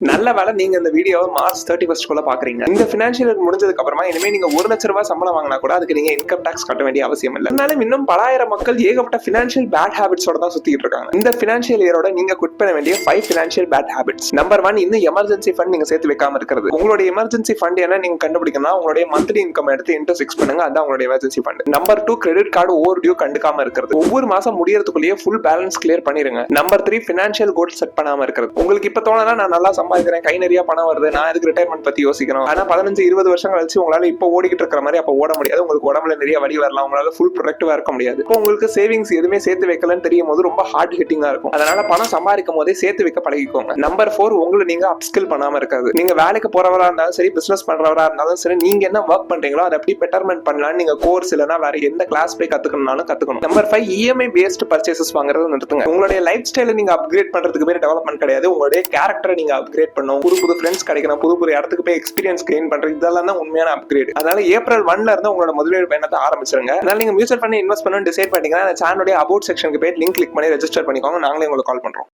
நல்ல வேலை நீங்க இந்த வீடியோவை மார்ச் 31 பாக்குறீங்க. இந்த பினான்சியல் இயர் முடிஞ்சதுக்கு அப்புறமா இனிமே நீங்க 1 லட்சம் ரூபாய் சம்பளம் வாங்கினா கூட அதுக்கு நீங்க இன்கம் டாக்ஸ் கட்ட வேண்டிய அவசியம் இல்லை. அதனால இன்னும் பலாயிரம் மக்கள் ஏகப்பட்ட பினான்சியல் பேட் ஹேபிட்ஸோட தான் சுத்திட்டு இருக்காங்க. இந்த பினான்சியல் இயரோட நீங்க குட் பண்ண வேண்டிய 5 பினான்சியல் பேட் ஹேபிட்ஸ். நம்பர் 1, இன்னும் எமர்ஜென்சி ஃபண்ட் நீங்க சேர்த்து வைக்காம இருக்கிறது. உங்களுடைய எமர்ஜென்சி ஃபண்ட் என்ன நீங்க கண்டுபிடிக்கணும், உங்களுடைய மந்த்லி இன்கம் எடுத்து இன்ட்ரெஸ்ட் ஃபிக்ஸ் பண்ணுங்க, அதான் உங்களுடைய emergency fund. Number 2, credit card overdue கண்டுக்காம இருக்கிறது. ஒவ்வொரு மாசம் முடியறதுக்குள்ளேயே ஃபுல் பேலன்ஸ் கிளியர் பண்ணிருங்க. நம்பர் 3, பினான்சியல் கோல் செட் பண்ணாம இருக்கிறது. உங்களுக்கு இப்ப தோணா நான் நல்லா சம்பாதிக்கிறேன், கை நிறைய பணம் வருது, நான் இதுக்கு ரிட்டையர்மெண்ட் பத்தி யோசிக்கணும். ஆனா 15-20 வருஷம் கழிச்சு உங்களால இப்ப ஓடிக்கிட்டு இருக்கிற மாதிரி அப்ப ஓட முடியாது. உங்களுக்கு உடம்புல நிறைய வலி வரலாம், உங்களால ஃபுல் ப்ரொடக்டிவா இருக்க முடியாது. இப்போ உங்களுக்கு சேவிங்ஸ் எதுவுமே சேர்த்து வைக்கலன்னு தெரியும் போது ரொம்ப ஹார்ட் ஹிட்டிங்கா இருக்கும். அதனால பணம் சம்பாதிக்கும் போதே சேர்த்து வைக்க பழகிக்கோங்க. நம்பர் 4, உங்களை நீங்க அப்ஸ்கில் பண்ணாம இருக்காது. நீங்க வேலைக்கு போறவரா இருந்தாலும் சரி, பிசினஸ் பண்றவரா இருந்தாலும் சரி, நீங்க என்ன ஒர்க் பண்றீங்களோ அதை எப்படி பெட்டர்மெண்ட் பண்ணலாம்னு நீங்க கோர்ஸ் இல்லைன்னா வேற எந்த கிளாஸ் போய் கத்துக்கணும்னாலும் கத்துக்கணும். நம்பர் 5, இஎம்ஐ பேஸ்ட் பர்ச்சேசஸ் வாங்குறது நிறுத்துங்க. உங்களுடைய லைஃப் ஸ்டைல நீங்க அப்கிரேட் பண்றதுக்கு பேர் டெவலப்மெண்ட் கிடையாது, உங்களுடைய கேரக்டரை நீங்க அப்கிரேட் பண்ணணும். புது ஃப்ரெண்ட்ஸ் கிடைக்கணும், புது இடத்துக்கு போய் எக்ஸ்பீரியன்ஸ் கெயின் பண்றது, இதெல்லாம் தான் உண்மையான அப்கிரேட். அதனால ஏப்ரல் 1ல இருந்து உங்களோட முதலீடு பயணத்தை ஆரம்பிச்சிருங்க. அதனால நீங்க மியூச்சுவல் ஃபண்ட் இன்வெஸ்ட் பண்ணணும் டிசைட் பண்ணிட்டீங்கன்னா சேனலுடைய அபவுட் செக்ஷனுக்கு போய் லிங்க் கிளிக் பண்ணி ரெஜிஸ்டர் பண்ணிக்கோங்க. நாங்களே உங்களுக்கு கால் பண்றோம்.